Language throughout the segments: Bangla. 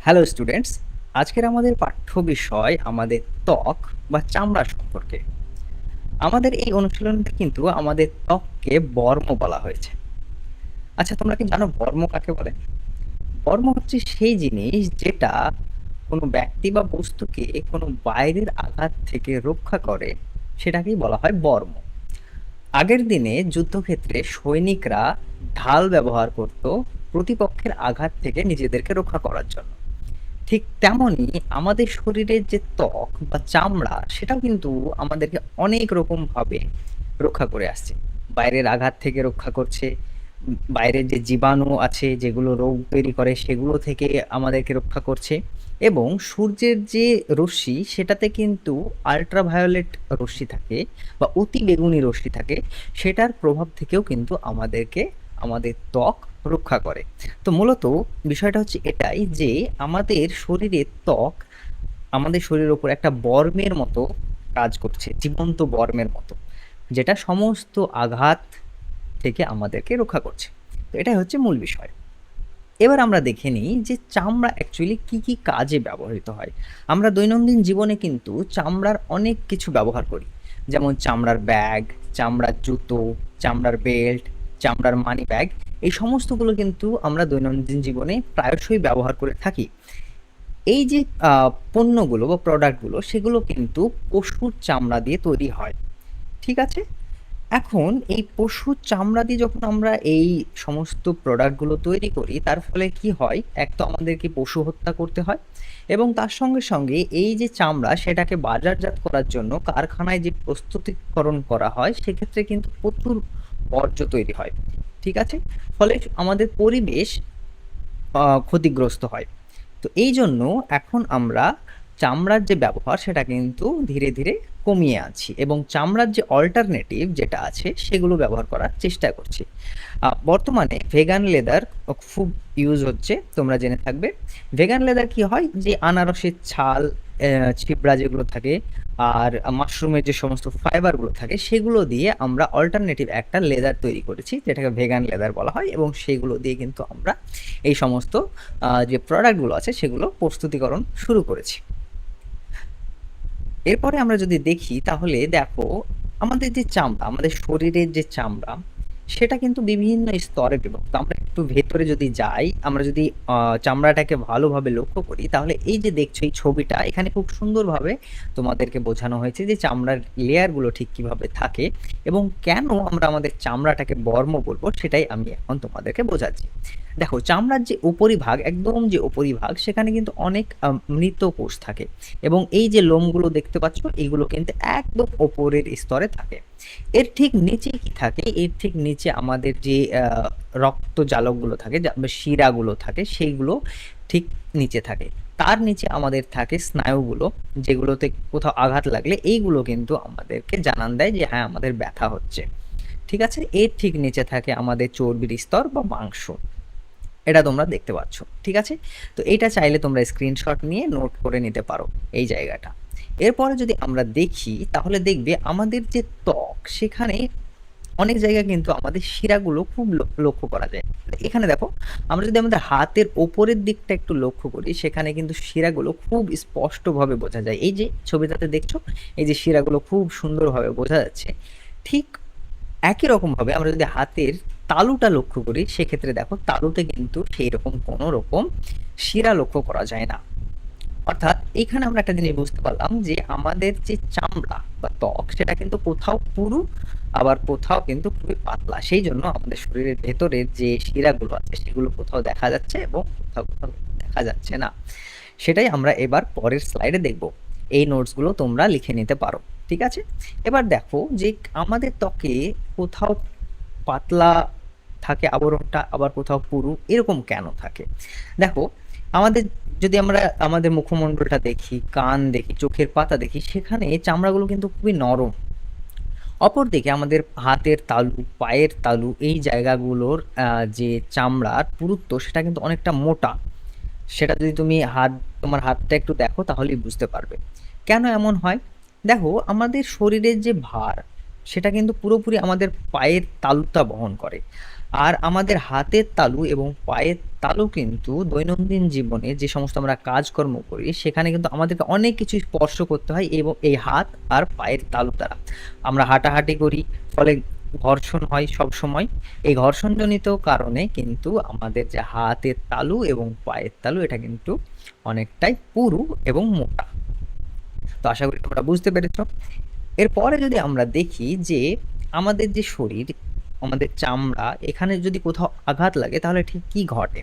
হ্যালো স্টুডেন্টস, আজকের আমাদের পাঠ্য বিষয় আমাদের ত্বক বা চামড়া সম্পর্কে। আমাদের এই অনুশীলনটা কিন্তু আমাদের ত্বককে বর্ম বলা হয়েছে। আচ্ছা, তোমরা কি জানো বর্ম কাকে বলে? বর্ম হচ্ছে সেই জিনিস যেটা কোনো ব্যক্তি বা বস্তুকে কোনো বাইরের আঘাত থেকে রক্ষা করে, সেটাকেই বলা হয় বর্ম। আগের দিনে যুদ্ধক্ষেত্রে সৈনিকরা ঢাল ব্যবহার করত প্রতিপক্ষের আঘাত থেকে নিজেদেরকে রক্ষা করার জন্য। ঠিক তেমনই আমাদের শরীরের যে ত্বক বা চামড়া, সেটাও কিন্তু আমাদেরকে অনেক রকম ভাবে রক্ষা করে আসছে। বাইরের আঘাত থেকে রক্ষা করছে, বাইরের যে জীবাণু আছে যেগুলো রোগ তৈরি করে সেগুলো থেকে আমাদেরকে রক্ষা করছে, এবং সূর্যের যে রশ্মি সেটাতে কিন্তু আল্ট্রাভায়োলেট রশ্মি থাকে বা অতি বেগুনি রশ্মি থাকে, সেটার প্রভাব থেকেও কিন্তু আমাদেরকে আমাদের ত্বক রক্ষা করে। তো মূলত বিষয়টা হচ্ছে এটাই যে আমাদের শরীরের ত্বক আমাদের শরীরের উপর একটা বর্মের মতো কাজ করছে, জীবন্ত বর্মের মতো, যেটা সমস্ত আঘাত থেকে আমাদেরকে রক্ষা করছে। তো এটাই হচ্ছে মূল বিষয়। এবার আমরা দেখে নিই যে চামড়া অ্যাকচুয়ালি কি কি কাজে ব্যবহৃত হয়। আমরা দৈনন্দিন জীবনে কিন্তু চামড়ার অনেক কিছু ব্যবহার করি, যেমন চামড়ার ব্যাগ, চামড়ার জুতো, চামড়ার বেল্ট, চামড়ার মানি ব্যাগ। এই সমস্তগুলো কিন্তু আমরা দৈনন্দিন জীবনে প্রায়শই ব্যবহার করে থাকি। এই যে পণ্যগুলো বা প্রোডাক্টগুলো, সেগুলো কিন্তু পশুর চামড়া দিয়ে তৈরি হয়। ঠিক আছে? এখন এই পশুর চামড়া দিয়ে যখন আমরা এই সমস্ত প্রোডাক্টগুলো তৈরি করি, তার ফলে কি হয়? এক তো আমাদেরকে পশু হত্যা করতে হয়, এবং তার সঙ্গে সঙ্গে এই যে চামড়া সেটাকে বাজারজাত করার জন্য কারখানায় যে প্রস্তুতিকরণ করা হয়, সেক্ষেত্রে কিন্তু প্রচুর বর্জ্য তৈরি হয়। ঠিক আছে? ফলে আমাদের পরিবেশ ক্ষতিগ্রস্ত হয়। তো এই জন্য এখন আমরা চামড়ার যে ব্যবহার সেটা কিন্তু ধীরে ধীরে কমিয়ে আনছি, এবং চামড়ার যে অল্টারনেটিভ যেটা আছে সেগুলো ব্যবহার করার চেষ্টা করছি। বর্তমানে ভেগান লেদার খুব ইউজ হচ্ছে, তোমরা জেনে থাকবে। ভেগান লেদার কি হয়, যে আনারসের ছাল, ছিবড়া যেগুলো থাকে, আর মাশরুমের যে সমস্ত ফাইবারগুলো থাকে, সেগুলো দিয়ে আমরা অল্টারনেটিভ একটা লেদার তৈরি করেছি, যেটাকে ভেগান লেদার বলা হয়, এবং সেগুলো দিয়ে কিন্তু আমরা এই সমস্ত যে প্রোডাক্টগুলো আছে সেগুলো প্রস্তুতিকরণ শুরু করেছি। এরপরে আমরা যদি দেখি, তাহলে দেখো আমাদের যে চামড়া, আমাদের শরীরের যে চামড়া, সেটা কিন্তু বিভিন্ন স্তরে বিভক্ত। আমরা একটু ভেতরে যদি যাই, আমরা যদি চামড়াটাকে ভালোভাবে লক্ষ্য করি, তাহলে এই যে দেখছো এই ছবিটা, এখানে খুব সুন্দরভাবে তোমাদেরকে বোঝানো হয়েছে যে চামড়ার লেয়ারগুলো ঠিক কিভাবে থাকে, এবং কেন আমরা আমাদের চামড়াটাকে বর্ম বলবো, সেটাই আমি এখন তোমাদেরকে বোঝাচ্ছি। দেখো, চামড়ার যে উপরিভাগ, একদম যে উপরিভাগ, সেখানে কিন্তু অনেক মৃত কোষ থাকে, এবং এই যে লোমগুলো দেখতে পাচ্ছ, এইগুলো কিন্তু একদম ওপরের স্তরে থাকে। এর ঠিক নিচে কি থাকে? এর ঠিক নিচে আমাদের যে রক্ত জালকগুলো থাকে, শিরাগুলো থাকে, সেইগুলো ঠিক নিচে থাকে। তার নিচে আমাদের থাকে স্নায়ুগুলো, যেগুলোতে কোথাও আঘাত লাগলে এইগুলো কিন্তু আমাদেরকে জানান দেয় যে হ্যাঁ, আমাদের ব্যথা হচ্ছে। ঠিক আছে? এর ঠিক নিচে থাকে আমাদের চর্বির স্তর বা মাংস। এটা তোমরা দেখতে পাচ্ছ। ঠিক আছে? তো এইটা চাইলে তোমরা স্ক্রিনশট নিয়ে নোট করে নিতে পারো, এই জায়গাটা। এরপরে যদি আমরা দেখি, তাহলে দেখবে আমাদের যে ত্বক, সেখানে অনেক জায়গায় কিন্তু আমাদের শিরাগুলো খুব লক্ষ্য করা যায়। এখানে দেখো, আমরা যদি আমাদের হাতের ওপরের দিকটা একটু লক্ষ্য করি, সেখানে কিন্তু শিরাগুলো খুব স্পষ্টভাবে বোঝা যায়। এই যে ছবিটাতে দেখছো, এই যে শিরাগুলো খুব সুন্দরভাবে বোঝা যাচ্ছে। ঠিক একই রকমভাবে আমরা যদি হাতের তালুটা লক্ষ্য করি, সেক্ষেত্রে দেখো তালুতে কিন্তু সেই রকম কোনো রকম শিরা লক্ষ্য করা যায় না। অর্থাৎ এখানে আমরা একটা জিনিস বুঝতে পারলাম যে আমাদের যে চামড়া বা ত্বক, সেটা কিন্তু কোথাও পুরু, আবার কোথাও কিন্তু খুবই পাতলা। সেই জন্য আমাদের শরীরের ভেতরের যে শিরাগুলো আছে সেগুলো কোথাও দেখা যাচ্ছে এবং কোথাও কোথাও দেখা যাচ্ছে না। সেটাই আমরা এবার পরের স্লাইডে দেখব। এই নোটসগুলো তোমরা লিখে নিতে পারো। ঠিক আছে? এবার দেখো যে আমাদের ত্বকে কোথাও পাতলা থাকে আবরণটা, আবার কোথাও পুরু, এরকম কেন থাকে? দেখো, আমাদের যদি আমরা আমাদের মুখমণ্ডলটা দেখি, কান দেখি, চোখের পাতা দেখি, সেখানে চামড়াগুলো কিন্তু খুবই নরম। অপরদিকে আমাদের হাতের তালু, পায়ের তালু, এই জায়গাগুলোর যে চামড়ার পুরুত্ব, সেটা কিন্তু অনেকটা মোটা। সেটা যদি তুমি তোমার হাতটা একটু দেখো, তাহলেই বুঝতে পারবে কেন এমন হয়। দেখো, আমাদের শরীরের যে ভার, সেটা কিন্তু পুরোপুরি আমাদের পায়ের তালুটা বহন করে। আর আমাদের হাতের তালু এবং পায়ের তালু কিন্তু দৈনন্দিন জীবনে যে সমস্ত আমরা কাজকর্ম করি সেখানে কিন্তু আমাদেরকে অনেক কিছু স্পর্শ করতে হয় এবং এই হাত আর পায়ের তালু দ্বারা আমরা হাঁটাহাঁটি করি, ফলে ঘর্ষণ হয় সব সময়। এই ঘর্ষণজনিত কারণে কিন্তু আমাদের যে হাতের তালু এবং পায়ের তালু এটা কিন্তু অনেকটাই পুরু এবং মোটা। তো আশা করি তোমরা বুঝতে পেরেছো। এরপরে যদি আমরা দেখি যে আমাদের যে শরীর, আমাদের চামড়া, এখানে যদি কোথাও আঘাত লাগে তাহলে ঠিক কি ঘটে।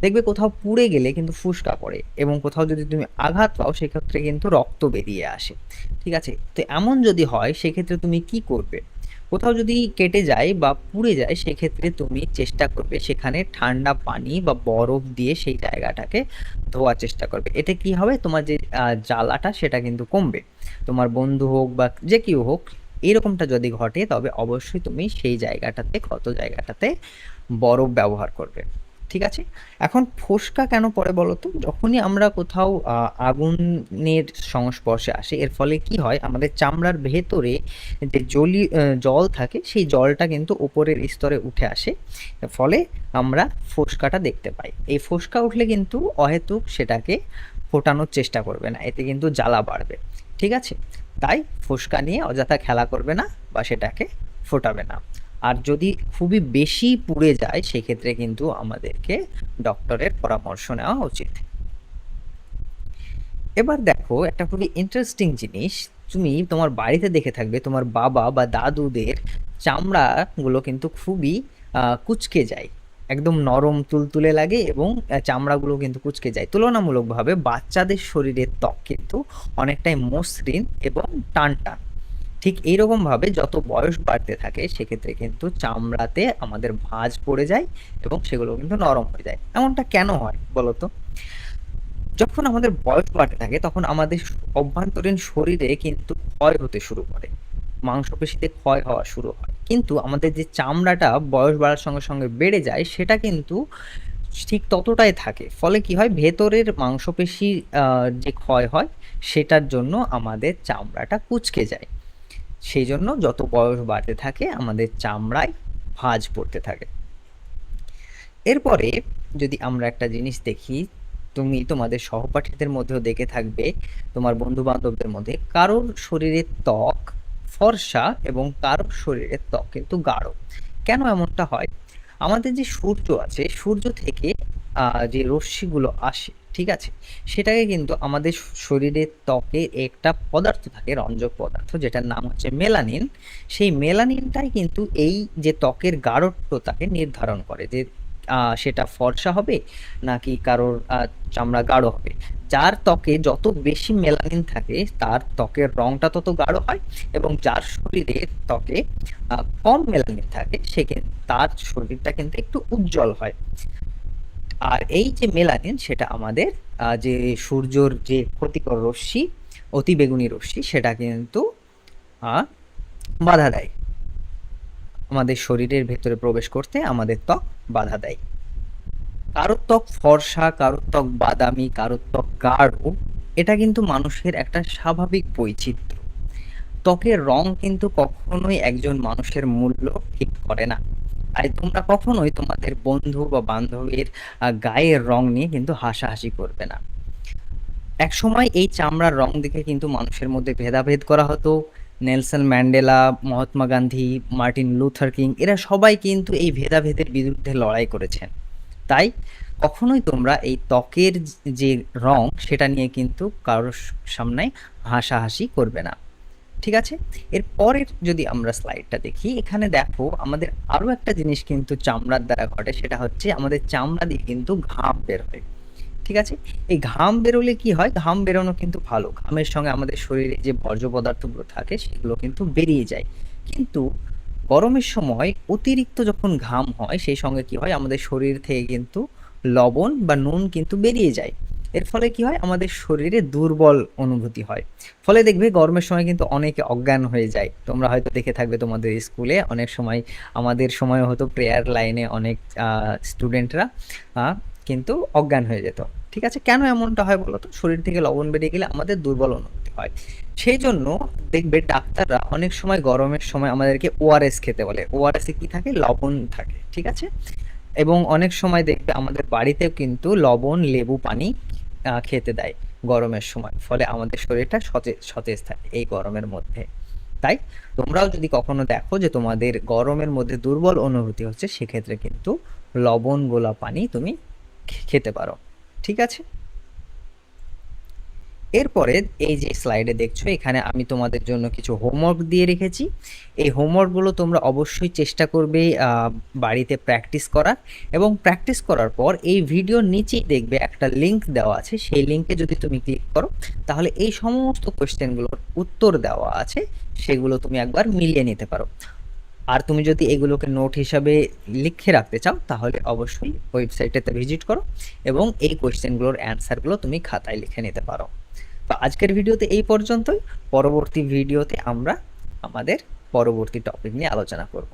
দেখবে কোথাও পুড়ে গেলে কিন্তু ফুসকা পড়ে এবং কোথাও যদি তুমি আঘাত পাও সেক্ষেত্রে কিন্তু রক্ত বেরিয়ে আসে। ঠিক আছে, তো এমন যদি হয় সেক্ষেত্রে তুমি কি করবে। কোথাও যদি কেটে যায় বা পুড়ে যায় সেক্ষেত্রে তুমি চেষ্টা করবে সেখানে ঠান্ডা পানি বা বরফ দিয়ে সেই জায়গাটাকে ধোয়ার চেষ্টা করবে। এতে কি হবে, তোমার যে জ্বালাটা সেটা কিন্তু কমবে। তোমার বন্ধু হোক বা যে কেউ হোক, এরকমটা যদি ঘটে তবে অবশ্যই তুমি সেই জায়গাটাতে, ক্ষত জায়গাটাতে বরফ ব্যবহার করবে। ঠিক আছে। এখন ফোসকা কেন পড়ে বলো তো? যখনই আমরা কোথাও আগুনের সংস্পর্শে আসি এর ফলে কি হয়, আমাদের চামড়ার ভেতরে যে জল থাকে সেই জলটা কিন্তু উপরের স্তরে উঠে আসে, ফলে আমরা ফোসকাটা দেখতে পাই। এই ফোসকা উঠলে কিন্তু অহেতুক সেটাকে ফোটানোর চেষ্টা করবে না, এতে কিন্তু জ্বালা বাড়বে। ঠিক আছে, তাই ফোসকা নিয়ে অযথা খেলা করবে না বা সেটাকে ফোটাবে না। আর যদি খুবই বেশি পুড়ে যায় সেক্ষেত্রে কিন্তু আমাদেরকে ডক্টরের পরামর্শ নেওয়া উচিত। এবার দেখো একটা খুবই ইন্টারেস্টিং জিনিস, তুমি তোমার বাড়িতে দেখে থাকবে তোমার বাবা বা দাদুদের চামড়াগুলো কিন্তু খুবই কুঁচকে যায়, একদম নরম তুলতুলে লাগে এবং চামড়াগুলো কিন্তু কুঁচকে যায়। তুলনামূলকভাবে বাচ্চাদের শরীরের ত্বক কিন্তু অনেকটাই মসৃণ এবং টান টান। ঠিক এইরকমভাবে যত বয়স বাড়তে থাকে সেক্ষেত্রে কিন্তু চামড়াতে আমাদের ভাঁজ পড়ে যায় এবং সেগুলো কিন্তু নরম হয়ে যায়। এমনটা কেন হয় বলতো? যখন আমাদের বয়স বাড়তে থাকে তখন আমাদের অভ্যন্তরীণ শরীরে কিন্তু ক্ষয় হতে শুরু করে, মাংসপেশিতে ক্ষয় হওয়া শুরু হয়, কিন্তু আমাদের যে চামড়াটা বয়স বাড়ার সঙ্গে সঙ্গে বেড়ে যায় সেটা কিন্তু ঠিক ততটাই থাকে। ফলে কি হয়, ভেতরের মাংসপেশি যে ক্ষয় হয় সেটার জন্য আমাদের চামড়াটা কুঁচকে যায়। সেই জন্য যত বয়স বাড়তে থাকে আমাদের চামড়ায় ভাঁজ পড়তে থাকে। এরপরে যদি আমরা একটা জিনিস দেখি, তুমি তোমাদের সহপাঠীদের মধ্যেও দেখে থাকবে, তোমার বন্ধু বান্ধবদের মধ্যে কারোর শরীরের ত্বক ফর্সা এবং কারোর শরীরের ত্বক কিন্তু গাঢ়। কেন এমনটা হয়? আমাদের যে সূর্য আছে, সূর্য থেকে যে রশ্মিগুলো আসে, ঠিক আছে, সেটাকে কিন্তু আমাদের শরীরের ত্বকে একটা পদার্থ থাকে, রঞ্জক পদার্থ, যেটার নাম হচ্ছে মেলানিন। সেই মেলানিনটাই কিন্তু এই যে ত্বকের গাঢ়ত্বটাকে নির্ধারণ করে যে সেটা ফর্সা হবে নাকি কারোর চামড়া গাঢ় হবে। যার ত্বকে যত বেশি মেলানিন থাকে তার ত্বকের রংটা তত গাঢ় হয়, এবং যার শরীরে ত্বকে কম মেলানিন থাকে সে তার শরীরটা কিন্তু একটু উজ্জ্বল হয়। আর এই যে মেলানিন সেটা আমাদের যে সূর্যর যে ক্ষতিকর রশ্মি, অতি বেগুনি রশ্মি, সেটা কিন্তু বাধা দেয়, আমাদের শরীরের ভেতরে প্রবেশ করতে আমাদের ত্বক বাধা দেয়। কারোর ত্বক ফর্সা, কারোর ত্বক বাদামি, কারোর ত্বক গাঢ়, এটা কিন্তু মানুষের একটা স্বাভাবিক বৈচিত্র্য। ত্বকের রং কিন্তু কখনোই একজন মানুষের মূল্য ঠিক করে না। তাই তোমরা কখনোই তোমাদের বন্ধু বা বান্ধবীর গায়ের রং নিয়ে কিন্তু হাসাহাসি করবে না। একসময় এই চামড়ার রং দেখে কিন্তু মানুষের মধ্যে ভেদাভেদ করা হতো। Nelson Mandela, Mahatma Gandhi, Martin Luther king, এরা সবাই কিন্তু এই ভেদাভেদের বিরুদ্ধে লড়াই করেছেন। তাই কখনোই তোমরা এই ত্বকের যে রং সেটা নিয়ে কিন্তু কারোর সামনে হাসাহাসি করবে না। ঠিক আছে, এর পরের যদি আমরা স্লাইডটা দেখি, এখানে দেখো আমাদের আরো একটা জিনিস কিন্তু চামড়ার দ্বারা ঘটে, সেটা হচ্ছে আমাদের চামড়া দিয়ে কিন্তু ঘাম বের হয়। ঠিক আছে, এই ঘাম বেরোলে কি হয়, ঘাম বেরোনো কিন্তু ভালো, ঘামের সঙ্গে আমাদের শরীরে যে বর্জ্য পদার্থগুলো থাকে সেগুলো কিন্তু বেরিয়ে যায়। কিন্তু গরমের সময় অতিরিক্ত যখন ঘাম হয় সেই সঙ্গে কি হয়, আমাদের শরীর থেকে কিন্তু লবণ বা নুন কিন্তু বেরিয়ে যায়। এর ফলে কি হয়, আমাদের শরীরে দুর্বল অনুভূতি হয়। ফলে দেখবে গরমের সময় কিন্তু অনেকে অজ্ঞান হয়ে যায়। তোমরা হয়তো দেখে থাকবে তোমাদের স্কুলে অনেক সময়, আমাদের সময় হতো প্রেয়ার লাইনে অনেক স্টুডেন্টরা কিন্তু অজ্ঞান হয়ে যেত। ঠিক আছে? কেন এমনটা হয় বলো তো? শরীর থেকে লবণ বেরিয়ে গেলে আমাদের দুর্বল অনুভূতি হয়। সেই জন্য দেখবে ডাক্তাররা অনেক সময় গরমের সময় আমাদেরকে ওআরএস খেতে বলে। ওআরএস এ কি থাকে? লবণ থাকে। ঠিক আছে? এবং অনেক সময় দেখবে আমাদের বাড়িতেও কিন্তু লবণ, লেবু পানি খেতে দেয় গরমের সময়। ফলে আমাদের শরীরটা সতেজ থাকে এই গরমের মধ্যে। তাই তোমরাও যদি কখনো দেখো যে তোমাদের গরমের মধ্যে দুর্বল অনুভূতি হচ্ছে, সেক্ষেত্রে কিন্তু লবণ গোলা পানি তুমি খেতে পারো। ঠিক আছে? এরপরে এই যে স্লাইডে দেখছো, এখানে আমি তোমাদের জন্য কিছু হোমওয়ার্ক দিয়ে রেখেছি। এই হোমওয়ার্কগুলো তোমরা অবশ্যই চেষ্টা করবে বাড়িতে প্র্যাকটিস করার, এবং প্র্যাকটিস করার পর এই ভিডিওর নিচেই দেখবে একটা লিঙ্ক দেওয়া আছে। সেই লিঙ্কে যদি তুমি ক্লিক করো, তাহলে এই সমস্ত কোয়েশ্চেনগুলোর উত্তর দেওয়া আছে, সেগুলো তুমি একবার মিলিয়ে নিতে পারো। আর তুমি যদি এগুলোকে নোট হিসাবে লিখে রাখতে চাও, তাহলে অবশ্যই ওয়েবসাইটেতে ভিজিট করো এবং এই কোয়েশ্চেনগুলোর অ্যান্সারগুলো তুমি খাতায় লিখে নিতে পারো। তো আজকের ভিডিওতে এই পর্যন্তই। পরবর্তী ভিডিওতে আমরা আমাদের পরবর্তী টপিক নিয়ে আলোচনা করব।